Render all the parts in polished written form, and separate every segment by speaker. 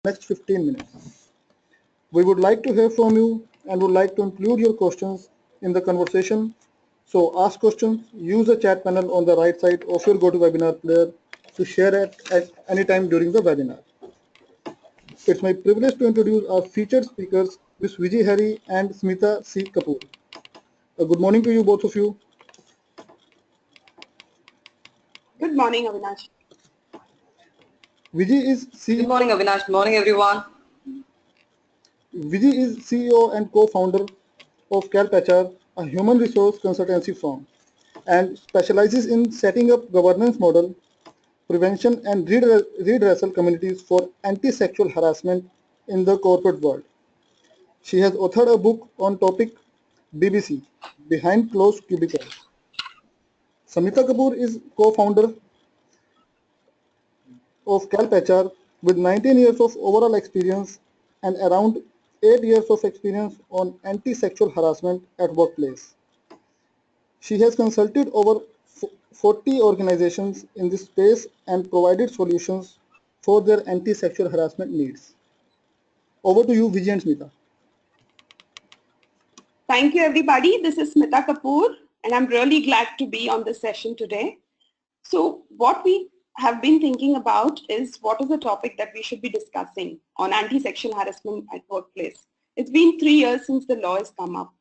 Speaker 1: next 15 minutes. We would like to hear from you and would like to include your questions in the conversation. So ask questions, use the chat panel on the right side of your GoToWebinar player to share it at any time during the webinar. It's my privilege to introduce our featured speakers, Ms. Vijay Hari and Smita C. Kapoor. Good morning to you, both of you.
Speaker 2: Good morning, Avinash.
Speaker 1: Vijay is CEO.
Speaker 3: Good morning, Avinash. Good morning, everyone.
Speaker 1: Vijay is CEO and co-founder of CalpHR, a human resource consultancy firm, and specializes in setting up governance model, prevention and redressal communities for anti-sexual harassment in the corporate world. She has authored a book on topic BBC, Behind Closed Cubicles. Samita Kapoor is co-founder of CalpHR with 19 years of overall experience and around 8 years of experience on anti-sexual harassment at workplace. She has consulted over 40 organizations in this space and provided solutions for their anti-sexual harassment needs. Over to you, Vijay and Smita.
Speaker 2: Thank you, everybody. This is Smita Kapoor, and I'm really glad to be on this session today. So what we have been thinking about is what is the topic that we should be discussing on anti-sexual harassment at workplace. It's been 3 years since the law has come up.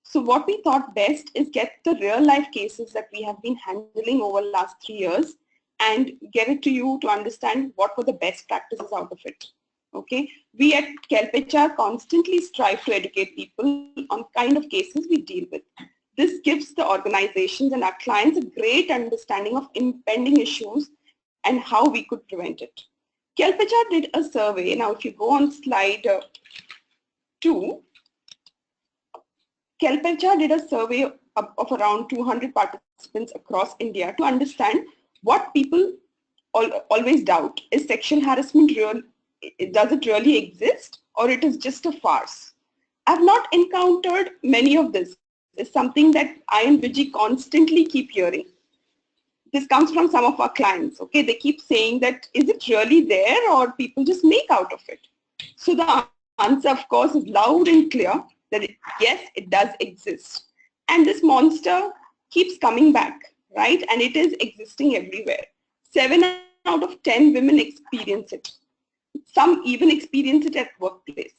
Speaker 2: So what we thought best is get the real life cases that we have been handling over the last 3 years and get it to you to understand what were the best practices out of it. Okay, we at CalpHR constantly strive to educate people on kind of cases we deal with. This gives the organizations and our clients a great understanding of impending issues and how we could prevent it. CalpHR did a survey. Now, if you go on slide 2, CalpHR did a survey of around 200 participants across India to understand what people always doubt. Is sexual harassment real? Does it really exist, or it is just a farce? I've not encountered many of this. It's something that I and Vijay constantly keep hearing. This comes from some of our clients. Okay, they keep saying that is it really there, or people just make out of it? So the answer, of course, is loud and clear that yes, it does exist, and this monster keeps coming back, right? And it is existing everywhere. 7 out of 10 women experience it. Some even experience it at workplace.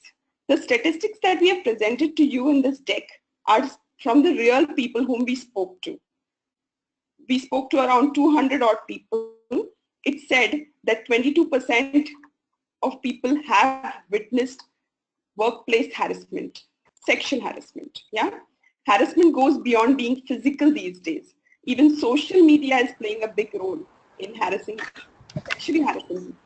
Speaker 2: The statistics that we have presented to you in this deck are from the real people whom we spoke to. We spoke to around 200 odd people. It said that 22% of people have witnessed workplace harassment, sexual harassment. Yeah, harassment goes beyond being physical these days. Even social media is playing a big role in harassing, sexually harassing.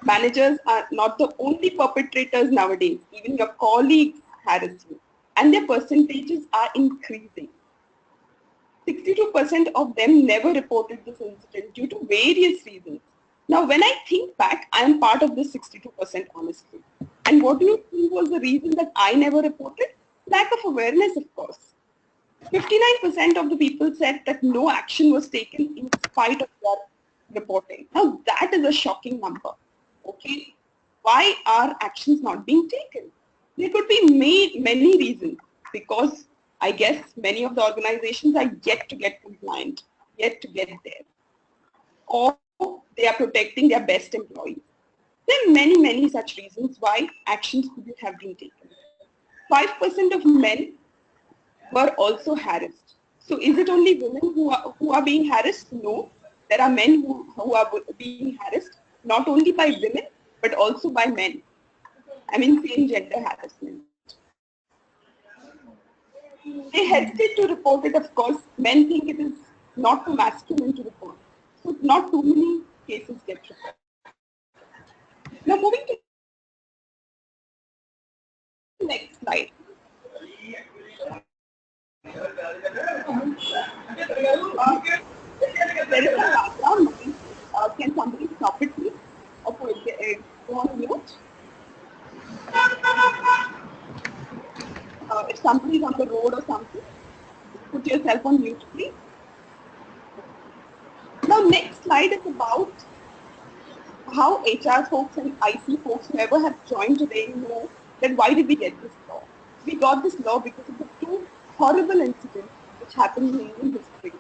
Speaker 2: Managers are not the only perpetrators nowadays. Even your colleagues harass you, and their percentages are increasing. 62% of them never reported this incident due to various reasons. Now, when I think back, I am part of this 62%, honestly. And what do you think was the reason that I never reported? Lack of awareness, of course. 59% of the people said that no action was taken in spite of their reporting. Now, that is a shocking number. Okay, why are actions not being taken? There could be many reasons, because I guess many of the organizations are yet to get compliant, yet to get there, or they are protecting their best employees. There are many such reasons why actions couldn't have been taken. 5% of men were also harassed. So is it only women who are being harassed? No, there are men who are being harassed, not only by women, but also by men. I mean, same gender harassment. They hesitate to report it, of course. Men think it is not too masculine to report. So not too many cases get reported. Now moving to the next slide. There is a background noise. Can somebody stop it, please? Or go on mute? If somebody is on the road or something, put yourself on mute, please. Now, next slide is about how HR folks and IC folks, whoever have joined today, know that why did we get this law? We got this law because of the two horrible incidents which happened in Indian history,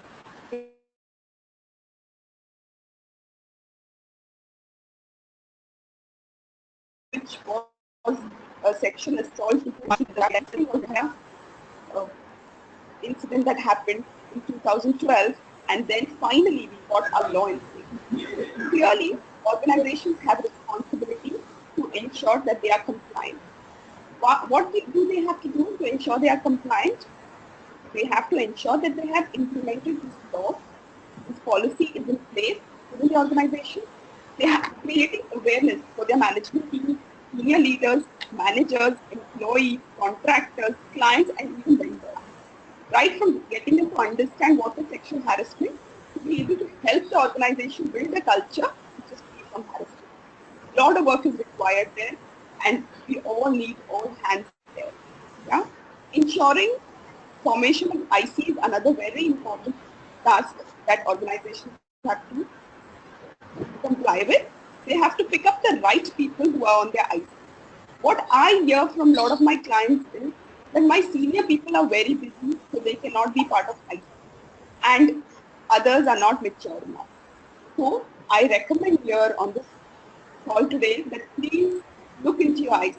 Speaker 2: which was a sexual assault, incident that happened in 2012, and then finally we got a law in place. Clearly, organizations have a responsibility to ensure that they are compliant. What do they have to do to ensure they are compliant? They have to ensure that they have implemented this law, this policy is in place within the organization. They are creating awareness for their management team, senior leaders, managers, employees, contractors, clients, and even vendors. Right from getting them to understand what is sexual harassment, to be able to help the organization build a culture which is free from harassment. A lot of work is required there, and we all need all hands there. Yeah? Ensuring formation of IC is another very important task that organizations have to comply with. They have to pick up the right people who are on their IC. What I hear from a lot of my clients is that my senior people are very busy, so they cannot be part of IC. And others are not mature enough. So I recommend here on this call today that please look into your IC.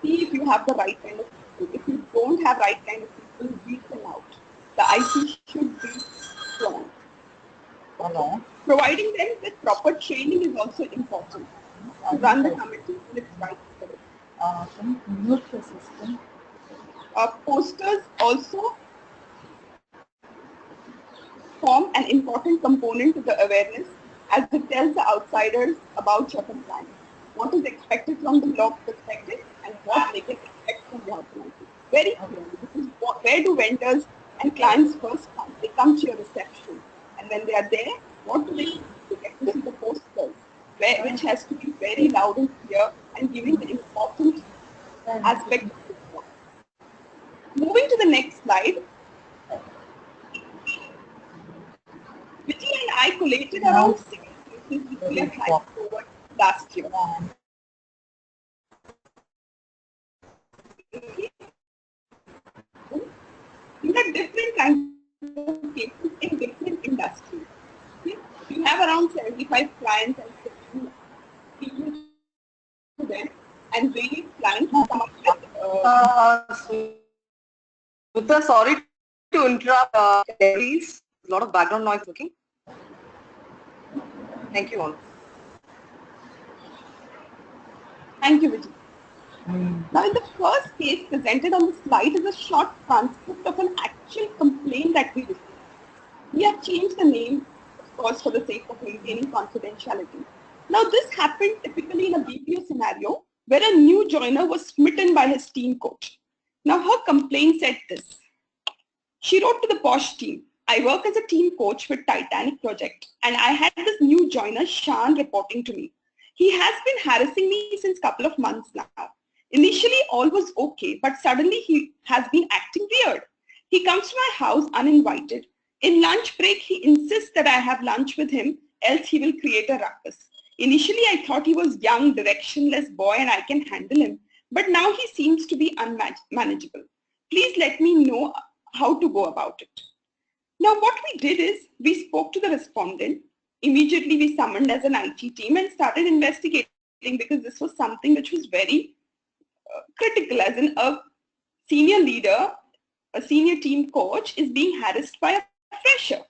Speaker 2: See if you have the right kind of people. If you don't have right kind of people, weed them out. The IC should be strong. Providing them with proper training is also important. To run the committee in its right spirit. Posters also form an important component to the awareness as it tells the outsiders about your compliance, what is expected from the law perspective and what they can expect from the organization. Very clearly, because where do vendors and clients first come? They come to your reception, and when they are there, what do they see? They get to see the posters, which has to be very loud and clear and giving the important aspect of this work. Moving to the next slide, Vijay and I collated around 6 cases which we applied over last year. These are different kinds of cases in different industries. Okay? We have around 75 clients and 60 people to them, and various clients come up with.
Speaker 3: Smita, sorry to interrupt. Please, a lot of background noise looking. Thank you all.
Speaker 2: Thank you, Vijay. Now, in the first case presented on the slide is a short transcript of an actual complaint that we received. We have changed the name, of course, for the sake of maintaining confidentiality. Now, this happened typically in a BPO scenario where a new joiner was smitten by his team coach. Now, her complaint said this. She wrote to the Posh team, I work as a team coach with Titanic project, and I had this new joiner, Shan, reporting to me. He has been harassing me since a couple of months now. Initially, all was okay, but suddenly he has been acting weird. He comes to my house uninvited. In lunch break, he insists that I have lunch with him, else he will create a ruckus. Initially, I thought he was young, directionless boy and I can handle him. But now he seems to be unmanageable. Please let me know how to go about it. Now, what we did is we spoke to the respondent. Immediately, we summoned as an IT team and started investigating because this was something which was very critical, as in a senior leader, a senior team coach is being harassed by a fresher.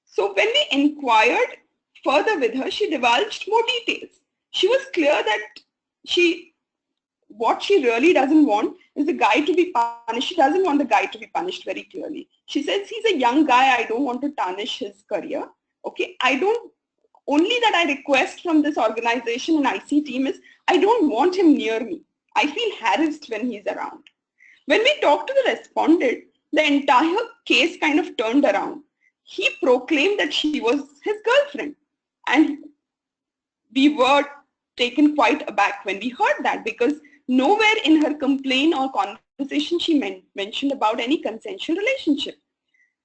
Speaker 2: So when we inquired further with her, she divulged more details. She was clear that what she really doesn't want is the guy to be punished. She doesn't want the guy to be punished very clearly. She says, he's a young guy, I don't want to tarnish his career. Okay, only that I request from this organization and IC team is, I don't want him near me. I feel harassed when he's around. When we talked to the respondent, the entire case kind of turned around. He proclaimed that she was his girlfriend. And we were taken quite aback when we heard that, because nowhere in her complaint or conversation she mentioned about any consensual relationship.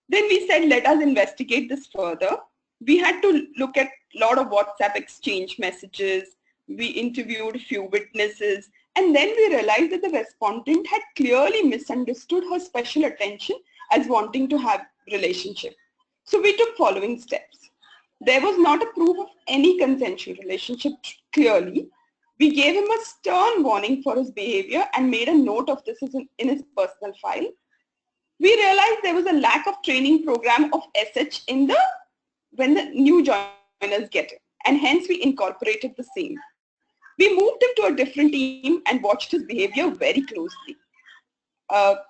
Speaker 2: Then we said, let us investigate this further. We had to look at a lot of WhatsApp exchange messages. We interviewed a few witnesses, and then we realized that the respondent had clearly misunderstood her special attention as wanting to have relationship. So we took following steps. There was not a proof of any consensual relationship clearly. We gave him a stern warning for his behavior and made a note of this in his personal file. We realized there was a lack of training program of SH when the new joiners get it, and hence we incorporated the same. We moved him to a different team and watched his behavior very closely.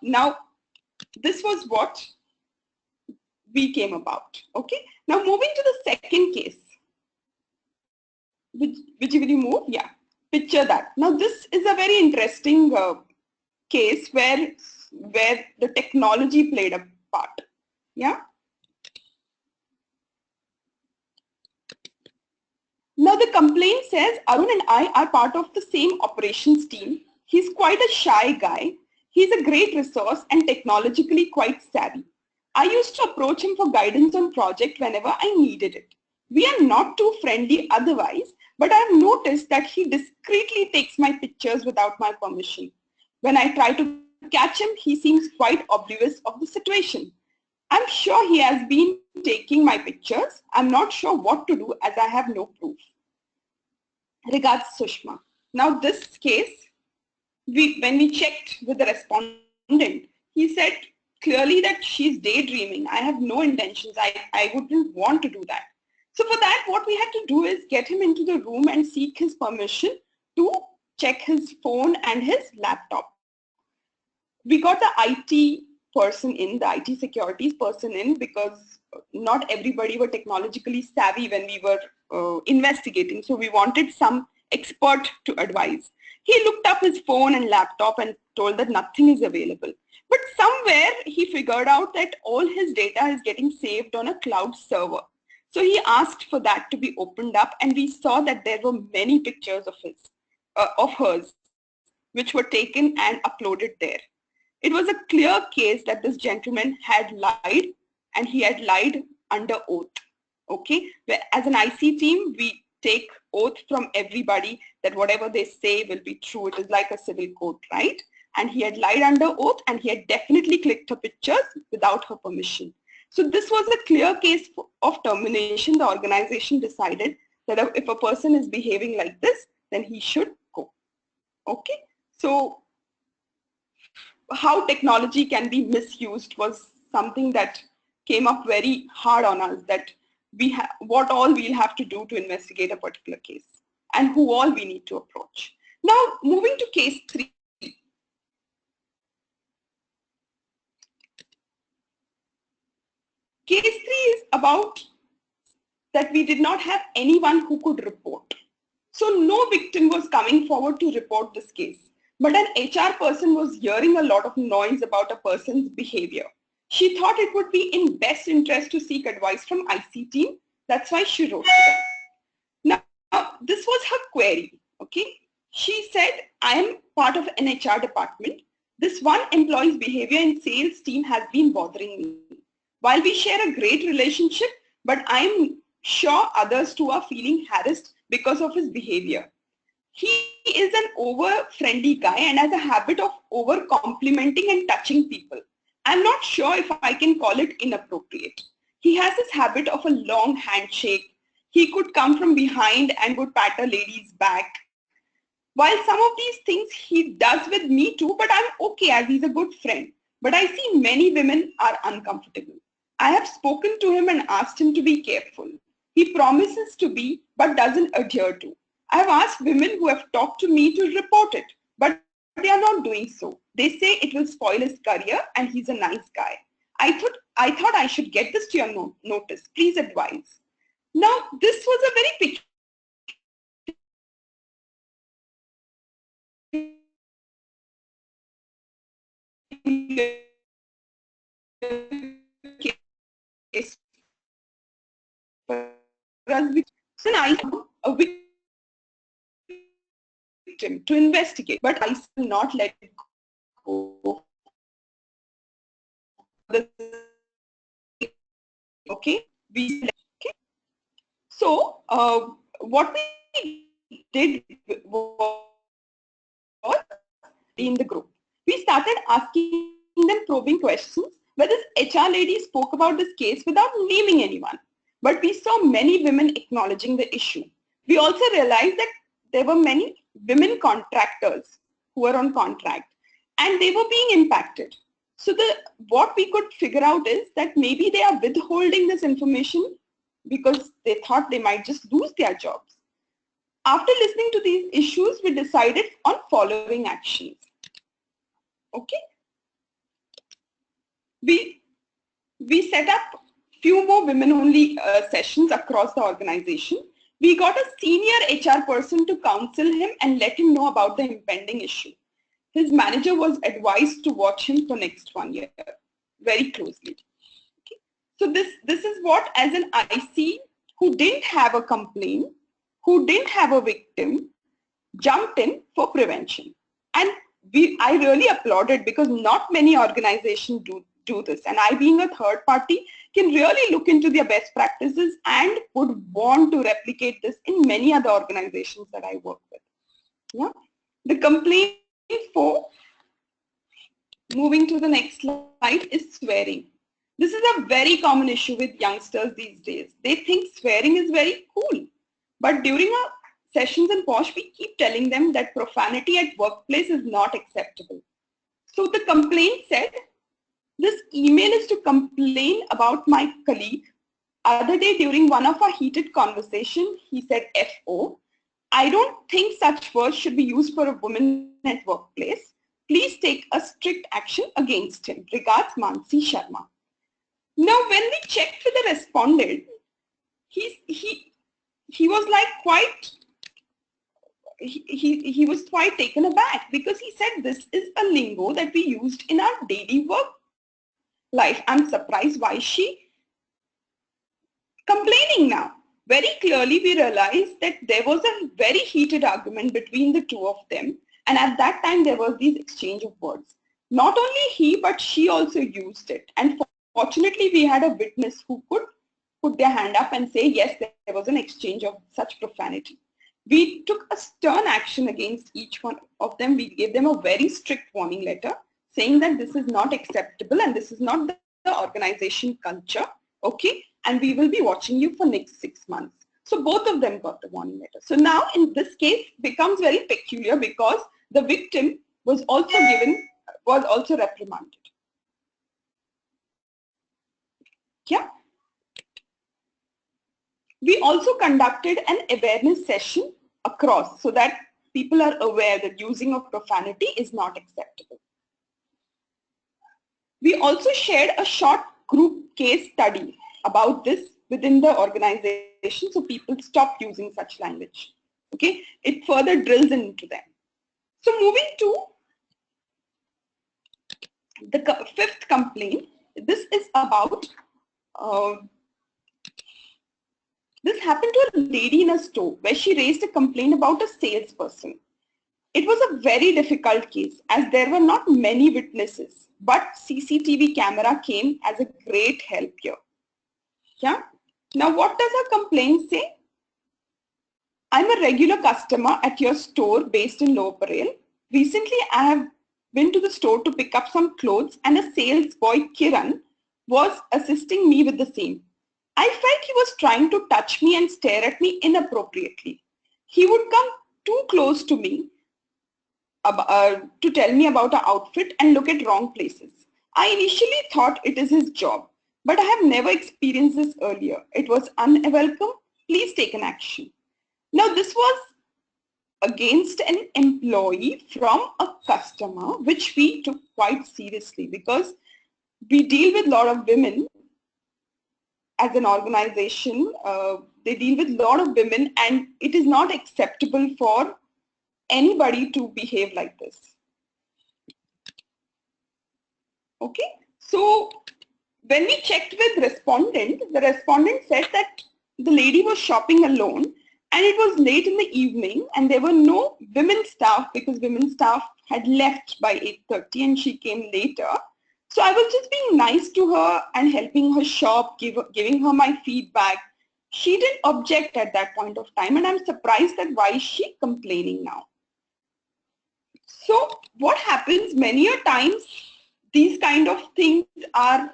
Speaker 2: Now, this was what we came about. Okay. Now, moving to the second case. Which will you move? Yeah. Picture that. Now, this is a very interesting case where the technology played a part. Yeah. Now the complaint says Arun and I are part of the same operations team. He's quite a shy guy. He's a great resource and technologically quite savvy. I used to approach him for guidance on project whenever I needed it. We are not too friendly otherwise, but I've noticed that he discreetly takes my pictures without my permission. When I try to catch him, he seems quite oblivious of the situation. I'm sure he has been taking my pictures. I'm not sure what to do as I have no proof. Regards, Sushma. Now this case, when we checked with the respondent, he said clearly that she's daydreaming. I have no intentions. I wouldn't want to do that. So for that, what we had to do is get him into the room and seek his permission to check his phone and his laptop. We got the IT person in, the IT securities person in, because not everybody were technologically savvy when we were investigating. So we wanted some expert to advise. He looked up his phone and laptop and told that nothing is available. But somewhere he figured out that all his data is getting saved on a cloud server. So he asked for that to be opened up, and we saw that there were many pictures of hers, which were taken and uploaded there. It was a clear case that this gentleman had lied, and he had lied under oath. Okay, as an IC team, we take oath from everybody that whatever they say will be true. It is like a civil court, right? And he had lied under oath, and he had definitely clicked her pictures without her permission. So this was a clear case of termination. The organization decided that if a person is behaving like this, then he should go. Okay, so how technology can be misused was something that came up very hard on us, that what all we'll have to do to investigate a particular case and who all we need to approach. Now, moving to case 3. Case 3 is about that we did not have anyone who could report. So no victim was coming forward to report this case. But an HR person was hearing a lot of noise about a person's behavior. She thought it would be in best interest to seek advice from IC team. That's why she wrote to them. Now, this was her query. Okay, she said, I am part of an HR department. This one employee's behavior in sales team has been bothering me. While we share a great relationship, but I am sure others too are feeling harassed because of his behavior. He is an over-friendly guy and has a habit of over-complimenting and touching people. I'm not sure if I can call it inappropriate. He has this habit of a long handshake. He could come from behind and would pat a lady's back. While some of these things he does with me too, but I'm okay as he's a good friend. But I see many women are uncomfortable. I have spoken to him and asked him to be careful. He promises to be, but doesn't adhere to. I have asked women who have talked to me to report it, but they are not doing so. They say it will spoil his career and he's a nice guy. I thought I should get this to your notice. Please advise. Now, this was a very case for us. So I a victim to investigate, but I will not let it go. Okay, okay. So what we did was in the group, we started asking them probing questions where this HR lady spoke about this case without naming anyone. But we saw many women acknowledging the issue. We also realized that there were many women contractors who were on contract and they were being impacted. So what we could figure out is that maybe they are withholding this information because they thought they might just lose their jobs. After listening to these issues, we decided on following actions. Okay. We set up few more women-only sessions across the organization. We got a senior HR person to counsel him and let him know about the impending issue. His manager was advised to watch him for next 1 year very closely. Okay. So this is what, as an IC who didn't have a complaint, who didn't have a victim, jumped in for prevention. And I really applauded because not many organizations do this. And I, being a third party, can really look into their best practices and would want to replicate this in many other organizations that I work with. Yeah. The complaint for, moving to the next slide, is swearing. This is a very common issue with youngsters these days. They think swearing is very cool. But during our sessions in POSH, we keep telling them that profanity at workplace is not acceptable. So the complaint said, this email is to complain about my colleague. Other day during one of our heated conversation, he said FO. I don't think such words should be used for a woman at workplace. Please take a strict action against him. Regards, Mansi Sharma. Now, when we checked with the respondent, he was like quite, he was quite taken aback because he said this is a lingo that we used in our daily work life. I'm surprised why she complaining now. Very clearly we realized that there was a very heated argument between the two of them, and at that time there was this exchange of words. Not only he but she also used it, and fortunately we had a witness who could put their hand up and say yes, there was an exchange of such profanity. We took a stern action against each one of them. We gave them a very strict warning letter saying that this is not acceptable and this is not the organization culture, okay, and we will be watching you for next 6 months. So both of them got the warning letter. So now in this case becomes very peculiar because the victim was also reprimanded. Yeah. We also conducted an awareness session across so that people are aware that using of profanity is not acceptable. We also shared a short group case study about this within the organization so people stop using such language. Okay, it further drills into them. So moving to the fifth complaint, this is about this happened to a lady in a store where she raised a complaint about a salesperson. It was a very difficult case as there were not many witnesses, but CCTV camera came as a great help here. Yeah. Now what does her complaint say? I'm a regular customer at your store based in Lower Parel. Recently I have been to the store to pick up some clothes and a sales boy, Kiran, was assisting me with the same. I felt he was trying to touch me and stare at me inappropriately. He would come too close to me to tell me about an outfit and look at wrong places. I initially thought it is his job, but I have never experienced this earlier. It was unwelcome. Please take an action. Now this was against an employee from a customer, which we took quite seriously because we deal with a lot of women as an organization. They deal with a lot of women and it is not acceptable for anybody to behave like this. Okay, so when we checked with respondent, the respondent said that the lady was shopping alone and it was late in the evening and there were no women staff because women staff had left by 8:30 and she came later. So I was just being nice to her and helping her shop, giving her my feedback. She didn't object at that point of time, and I'm surprised that why is she complaining now. So what happens many a times, these kind of things are,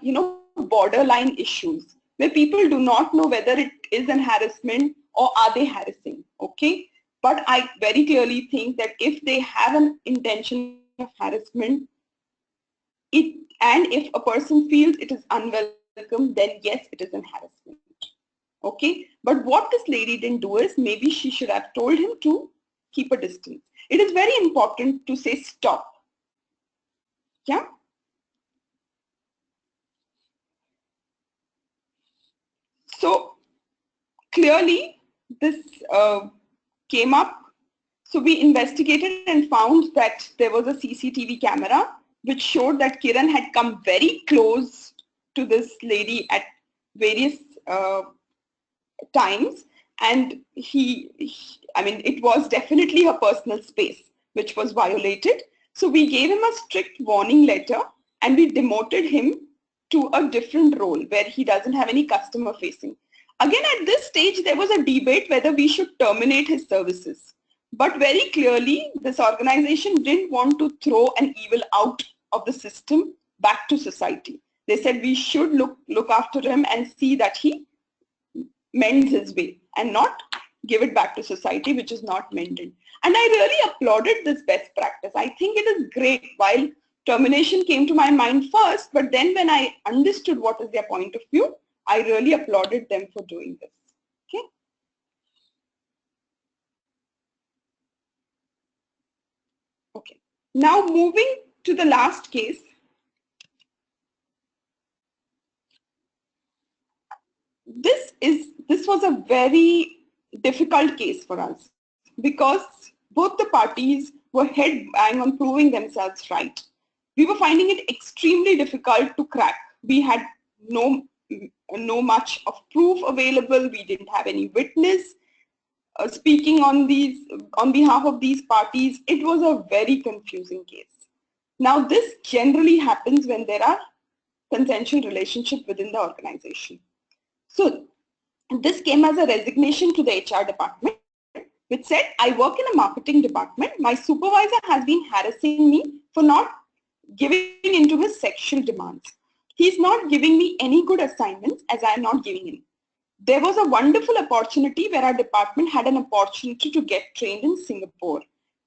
Speaker 2: borderline issues where people do not know whether it is an harassment or are they harassing, okay? But I very clearly think that if they have an intention of harassment, and if a person feels it is unwelcome, then yes, it is an harassment, okay? But what this lady didn't do is, maybe she should have told him to keep a distance. It is very important to say stop, yeah? So clearly this came up. So we investigated and found that there was a CCTV camera which showed that Kiran had come very close to this lady at various times, and it was definitely her personal space which was violated. So we gave him a strict warning letter and we demoted him to a different role where he doesn't have any customer facing. Again, at this stage, there was a debate whether we should terminate his services. But very clearly, this organization didn't want to throw an evil out of the system back to society. They said we should look after him and see that he mends his way and not give it back to society, which is not mended. And I really applauded this best practice. I think it is great. While termination came to my mind first, but then when I understood what is their point of view, I really applauded them for doing this. Okay. Okay. Now moving to the last case. This was a very difficult case for us because both the parties were head bang on proving themselves right. We were finding it extremely difficult to crack. We had no much of proof available. We didn't have any witness speaking on behalf of these parties. It was a very confusing case. Now this generally happens when there are consensual relationships within the organization. So this came as a resignation to the HR department, which said, I work in a marketing department. My supervisor has been harassing me for not giving into his sexual demands. He's not giving me any good assignments as I am not giving in. There was a wonderful opportunity where our department had an opportunity to get trained in Singapore.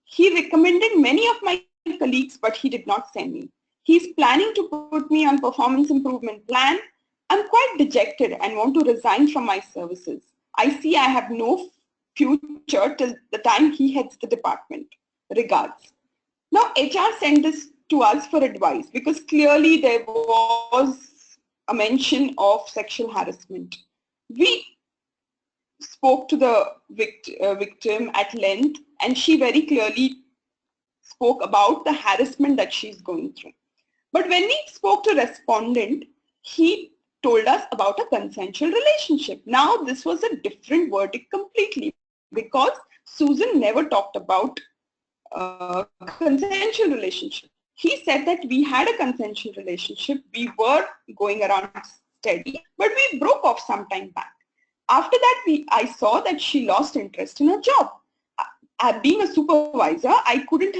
Speaker 2: He recommended many of my colleagues, but he did not send me. He's planning to put me on performance improvement plan. I'm quite dejected and want to resign from my services. I see I have no future till the time he heads the department. Regards. Now HR sent this to us for advice because clearly there was a mention of sexual harassment. We spoke to the victim at length, and she very clearly spoke about the harassment that she's going through. But when we spoke to respondent, he told us about a consensual relationship. Now this was a different verdict completely because Susan never talked about consensual relationship. He said that we had a consensual relationship, we were going around steady, but we broke off some time back. After that, I saw that she lost interest in her job. Being a supervisor, I couldn't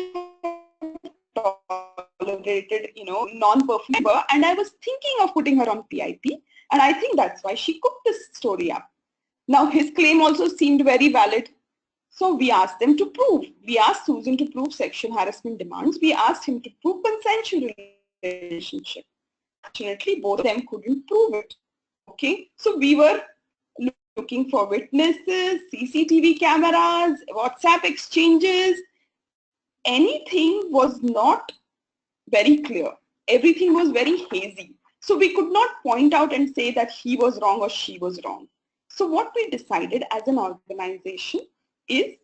Speaker 2: have tolerated, non-performing labor, and I was thinking of putting her on PIP, and I think that's why she cooked this story up. Now, his claim also seemed very valid. So we asked them to prove. We asked Susan to prove sexual harassment demands. We asked him to prove consensual relationship. Fortunately, both of them couldn't prove it. Okay, so we were looking for witnesses, CCTV cameras, WhatsApp exchanges. Anything was not very clear. Everything was very hazy. So we could not point out and say that he was wrong or she was wrong. So what we decided as an organization is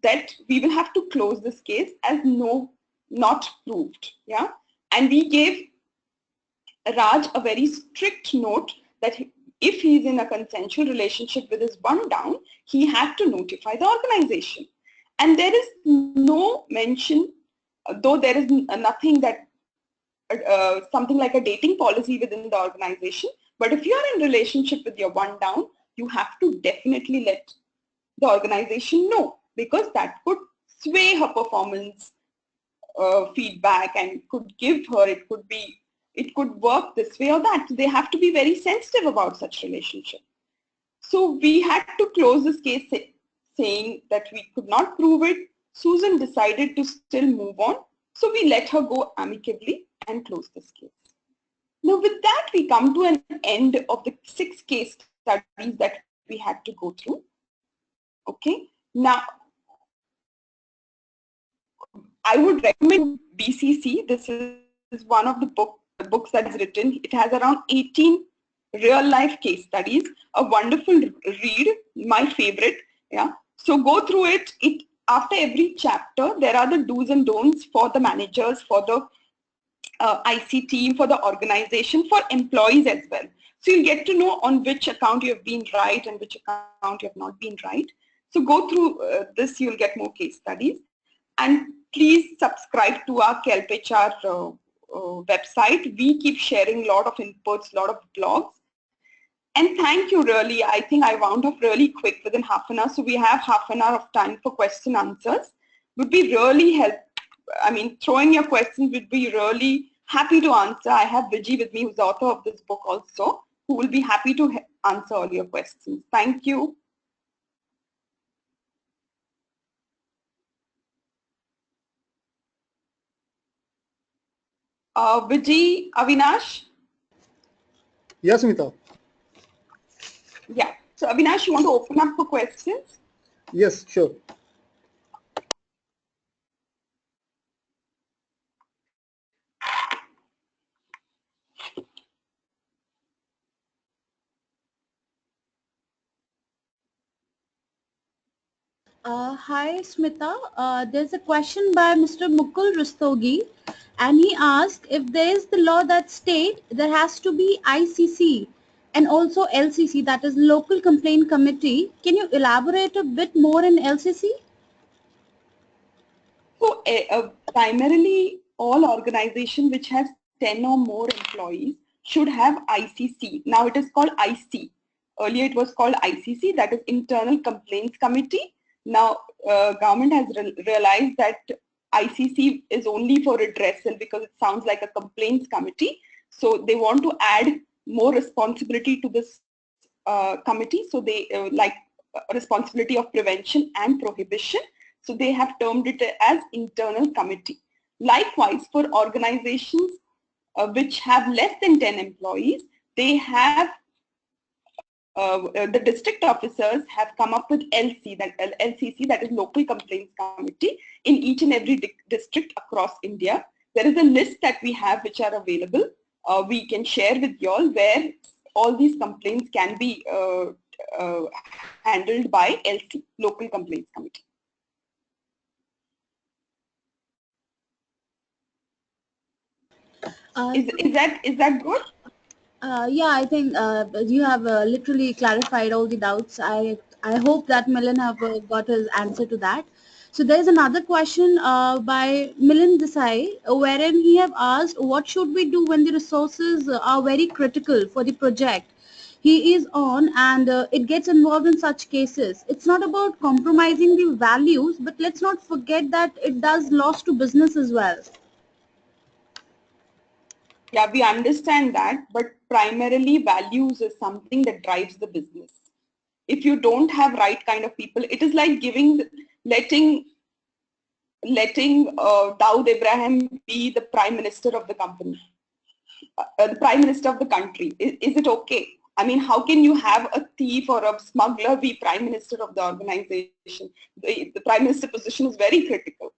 Speaker 2: that we will have to close this case as not proved. Yeah, and we gave Raj a very strict note that if he's in a consensual relationship with his one down, he had to notify the organization. And there is no mention, though there is nothing that something like a dating policy within the organization, but if you're in relationship with your one down, you have to definitely let the organization know, because that could sway her performance feedback and could give her, it could work this way or that. They have to be very sensitive about such relationship. So we had to close this case saying that we could not prove it. Susan decided to still move on. So we let her go amicably and close this case. Now with that, we come to an end of the 6 case studies that we had to go through. Okay. Now, I would recommend BCC. This is one of the books that is written. It has around 18 real life case studies. A wonderful read, my favorite. Yeah. So go through it. After every chapter, there are the do's and don'ts for the managers, for the IC team, for the organization, for employees as well. So you'll get to know on which account you have been right and which account you have not been right. So go through this, you'll get more case studies. And please subscribe to our KelpHR website. We keep sharing a lot of inputs, a lot of blogs. And thank you really. I think I wound up really quick within half an hour. So we have half an hour of time for question answers. Would be really helpful. I mean, throwing your questions would be really happy to answer. I have Vijay with me, who's the author of this book also, who will be happy to answer all your questions. Thank you. Vijay, Avinash?
Speaker 1: Yes, Smita.
Speaker 2: Yeah. So Avinash, you want to open up for questions?
Speaker 1: Yes, sure.
Speaker 4: Hi, Smita. There's a question by Mr. Mukul Rustogi, and he asked if there is the law that state there has to be ICC and also LCC, that is Local Complaint Committee. Can you elaborate a bit more in LCC?
Speaker 2: So primarily, all organizations which have 10 or more employees should have ICC. Now it is called IC. Earlier it was called ICC, that is Internal Complaints Committee. Now government has realized that ICC is only for redressal because it sounds like a complaints committee. So they want to add more responsibility to this committee. So they like responsibility of prevention and prohibition. So they have termed it as internal committee. Likewise, for organizations which have less than 10 employees, they have the district officers have come up with LCC, that is Local Complaints Committee, in each and every district across India. There is a list that we have which are available. We can share with you all where all these complaints can be handled by LC, Local Complaints Committee. Is that good?
Speaker 4: Yeah, I think you have literally clarified all the doubts. I hope that Milan have got his answer to that. So there is another question by Milan Desai, wherein he have asked, what should we do when the resources are very critical for the project he is on, and it gets involved in such cases? It's not about compromising the values, but let's not forget that it does loss to business as well.
Speaker 2: Yeah, we understand that, but primarily values is something that drives the business. If you don't have right kind of people, it is like letting Dawood Ibrahim be the prime minister of the company, the prime minister of the country. Is it okay? I mean, how can you have a thief or a smuggler be prime minister of the organization? The prime minister position is very critical.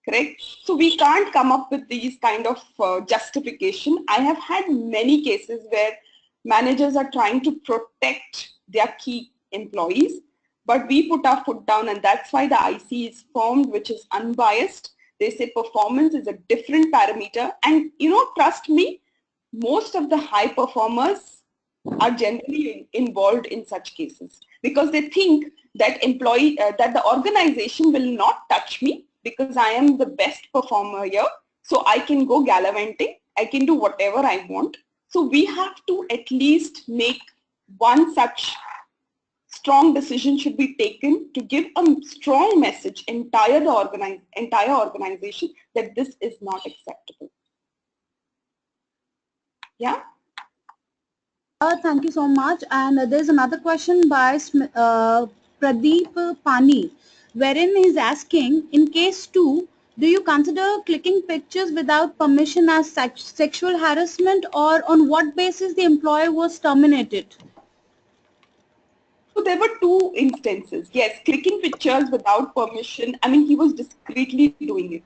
Speaker 2: Correct? So we can't come up with these kind of justification. I have had many cases where managers are trying to protect their key employees, but we put our foot down, and that's why the IC is formed, which is unbiased. They say performance is a different parameter, and trust me, most of the high performers are generally involved in such cases because they think that that the organization will not touch me because I am the best performer here, so I can go gallivanting, I can do whatever I want. So we have to at least make one such strong decision should be taken to give a strong message entire organization that this is not acceptable. Yeah.
Speaker 4: Thank you so much. And there's another question by Pradeep Pani, wherein he's asking, in case 2, do you consider clicking pictures without permission as sexual harassment, or on what basis the employer was terminated?
Speaker 2: So there were 2 instances. Yes, clicking pictures without permission. I mean, he was discreetly doing it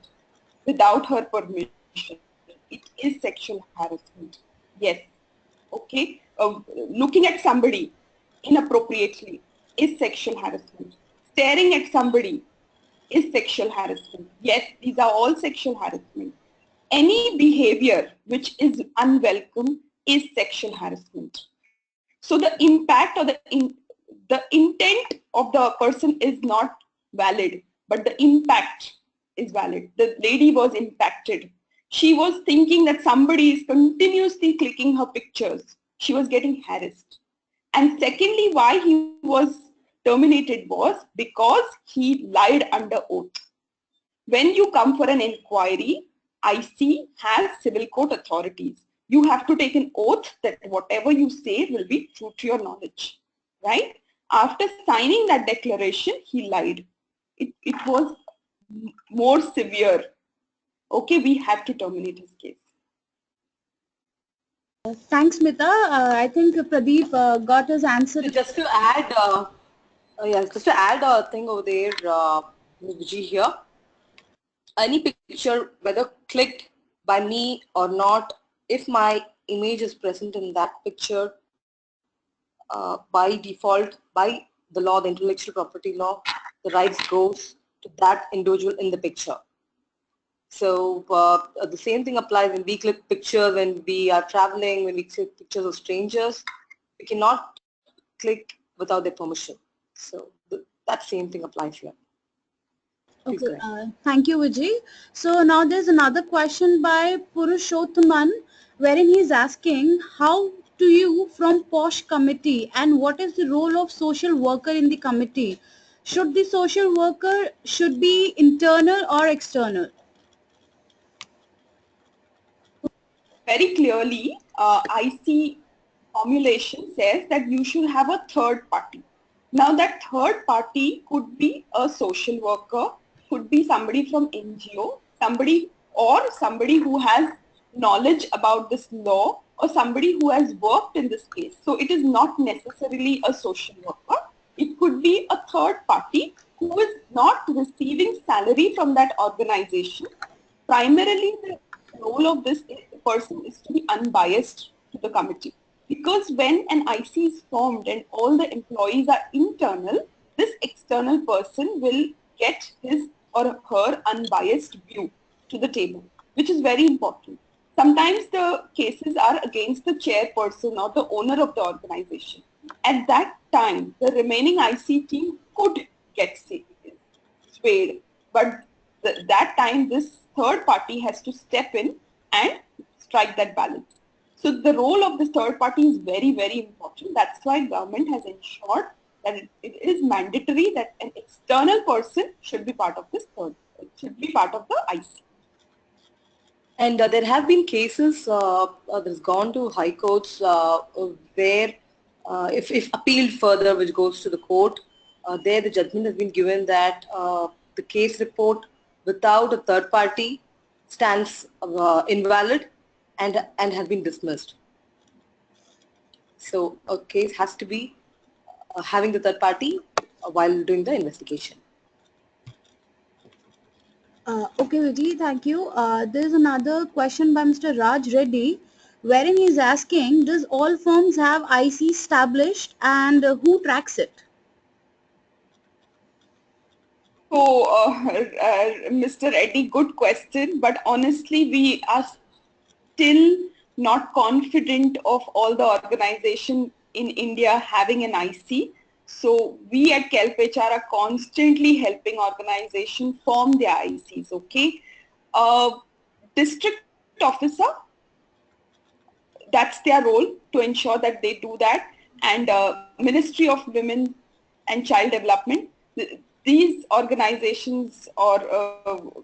Speaker 2: without her permission. It is sexual harassment. Yes. Okay. Looking at somebody inappropriately is sexual harassment. Staring at somebody is sexual harassment. Yes, these are all sexual harassment. Any behavior which is unwelcome is sexual harassment. So the impact or the intent of the person is not valid, but the impact is valid. The lady was impacted. She was thinking that somebody is continuously clicking her pictures. She was getting harassed. And secondly, why he was terminated was because he lied under oath. When you come for an inquiry, IC has civil court authorities. You have to take an oath that whatever you say will be true to your knowledge, right? After signing that declaration, he lied. It was more severe. Okay, we had to terminate his case.
Speaker 4: Thanks, Smita. I think Pradeep got his answer.
Speaker 3: Just to add, just to add a thing over there, Vijay here. Any picture, whether clicked by me or not, if my image is present in that picture, by default, by the law, the intellectual property law, the rights goes to that individual in the picture. So the same thing applies when we click pictures, when we are traveling, when we click pictures of strangers. We cannot click without their permission. So that same thing applies here.
Speaker 4: Okay, thank you, Vijay. So now there's another question by Purushothaman, wherein he's asking, how do you from POSH committee, and what is the role of social worker in the committee? Should the social worker should be internal or external?
Speaker 2: Very clearly, IC formulation says that you should have a third party. Now that third party could be a social worker, could be somebody from NGO, somebody who has knowledge about this law, or somebody who has worked in this case. So it is not necessarily a social worker. It could be a third party who is not receiving salary from that organization. Primarily, the role of this person is to be unbiased to the committee. Because when an IC is formed and all the employees are internal, this external person will get his or her unbiased view to the table, which is very important. Sometimes the cases are against the chairperson or the owner of the organization. At that time, the remaining IC team could get swayed, but that time this third party has to step in and strike that balance. So the role of this third party is very, very important. That's why government has ensured that it is mandatory that an external person should be part of this should be part of the IC.
Speaker 3: And there have been cases that's gone to high courts where if appealed further, which goes to the court, there the judgment has been given that the case report without a third party stands invalid and has been dismissed. So a case has to be having the third party while doing the investigation.
Speaker 4: Okay, Vijay, thank you. There's another question by Mr. Raj Reddy, wherein he's asking, does all firms have IC established, and who tracks it?
Speaker 2: So, Mr. Reddy, good question, but honestly, we are still not confident of all the organization in India having an IC. So we at KelpHR are constantly helping organizations form their ICs, okay? District officer, that's their role to ensure that they do that. And Ministry of Women and Child Development. These organizations or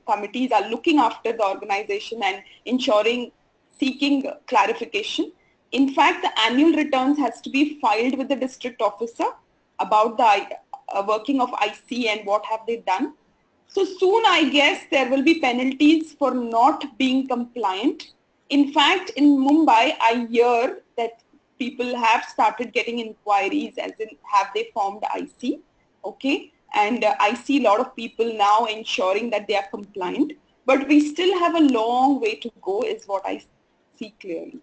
Speaker 2: committees are looking after the organization and ensuring, seeking clarification. In fact, the annual returns has to be filed with the district officer about the working of IC and what have they done. So soon, I guess, there will be penalties for not being compliant. In fact, in Mumbai, I hear that people have started getting inquiries as in have they formed IC, okay? And I see a lot of people now ensuring that they are compliant, but we still have a long way to go is what I see clearly.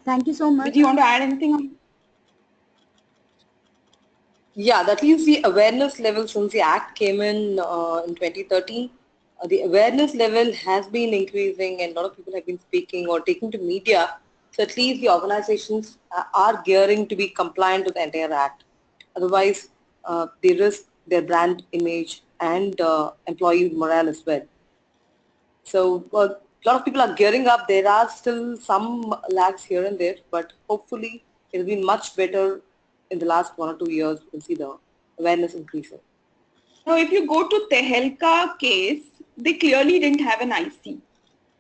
Speaker 4: Thank you so much.
Speaker 2: Did you want to add anything on?
Speaker 3: Yeah, that is the awareness level since the Act came in 2013. The awareness level has been increasing and a lot of people have been speaking or taking to media. So at least the organizations are gearing to be compliant with the entire Act. Otherwise, they risk their brand image and employee morale as well. So a lot of people are gearing up. There are still some lags here and there, but hopefully it will be much better in the last 1 or 2 years. We'll see the awareness increasing.
Speaker 2: Now, if you go to Tehelka case, they clearly didn't have an IC.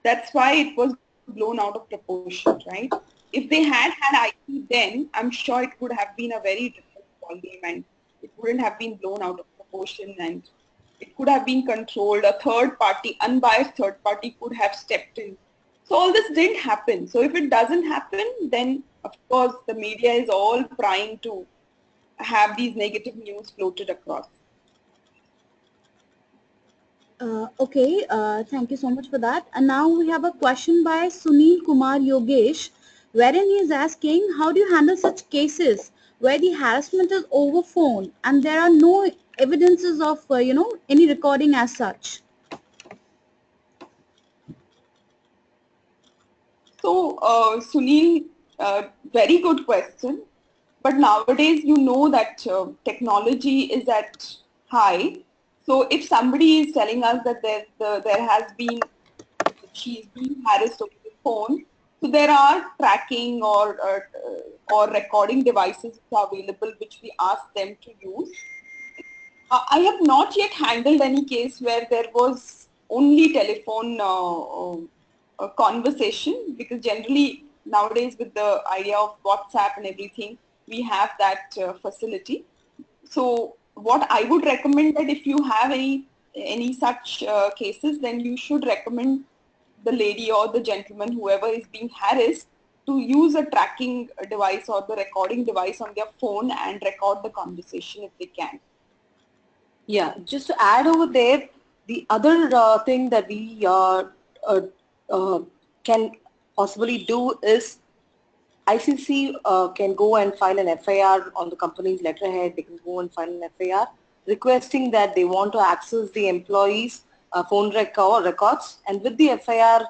Speaker 2: That's why it was blown out of proportion, right? If they had IC then, I'm sure it would have been a very different ballgame and it wouldn't have been blown out of proportion and it could have been controlled. A third party, unbiased third party could have stepped in. So all this didn't happen. So if it doesn't happen, then of course the media is all trying to have these negative news floated across.
Speaker 4: Okay, thank you so much for that. And now we have a question by Sunil Kumar Yogesh, wherein he is asking, how do you handle such cases where the harassment is over phone and there are no evidences of, any recording as such?
Speaker 2: So, Sunil, very good question. But nowadays, you know that technology is at high. So if somebody is telling us that there has been, she's being harassed over the phone, so there are tracking or recording devices which are available, which we ask them to use. I have not yet handled any case where there was only telephone conversation, because generally nowadays with the idea of WhatsApp and everything, we have that facility. So what I would recommend that if you have any such cases, then you should recommend the lady or the gentleman, whoever is being harassed, to use a tracking device or the recording device on their phone and record the conversation if they can.
Speaker 3: Yeah, just to add over there, the other thing that we can possibly do is ICC can go and file an FIR on the company's letterhead. They can go and file an FIR requesting that they want to access the employees' phone records, and with the FIR,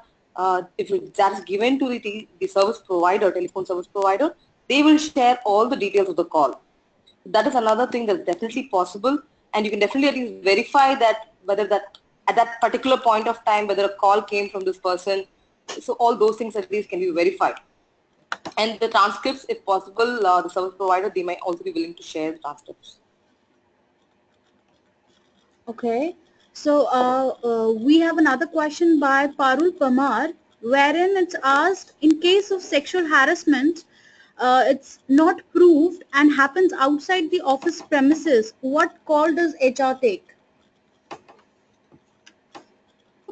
Speaker 3: if that is given to the service provider, telephone service provider, they will share all the details of the call. That is another thing that's definitely possible, and you can definitely at least verify that whether that at that particular point of time, whether a call came from this person. So all those things at least can be verified. And the transcripts, if possible, the service provider, they might also be willing to share the transcripts.
Speaker 4: Okay, so we have another question by Parul Pamar, wherein it's asked, in case of sexual harassment, it's not proved and happens outside the office premises, what call does HR take?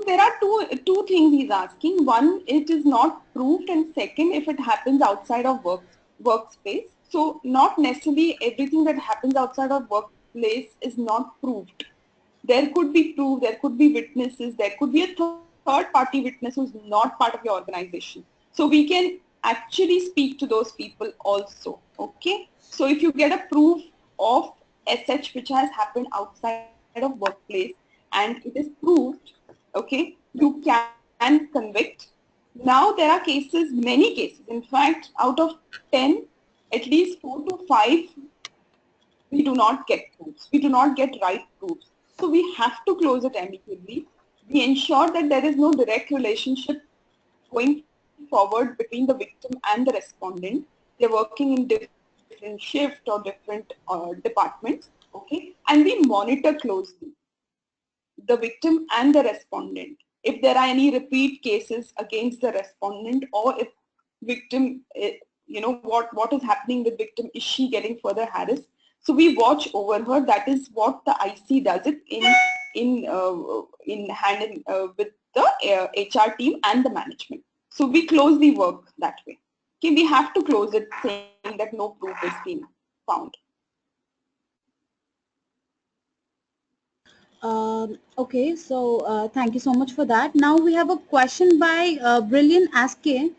Speaker 2: There are two things he's asking. One, it is not proved, and second, if it happens outside of workspace. So not necessarily everything that happens outside of workplace is not proved. There could be proof, there could be witnesses, there could be a third party witness who's not part of your organization. So we can actually speak to those people also. Okay. So if you get a proof of SH which has happened outside of workplace and it is proved, okay, you can convict. Now there are cases, many cases. In fact, out of 10, at least 4 to 5, we do not get proofs. We do not get right proofs. So we have to close it amicably. We ensure that there is no direct relationship going forward between the victim and the respondent. They're working in different different shift or different departments, okay, and we monitor closely the victim and the respondent. If there are any repeat cases against the respondent, or if victim, what is happening with victim, is she getting further harassed? So we watch over her. That is what the IC does it in hand with the HR team and the management. So we closely work that way. Okay, we have to close it saying that no proof is being found.
Speaker 4: Okay, so thank you so much for that. Now we have a question by Brilliant Aske,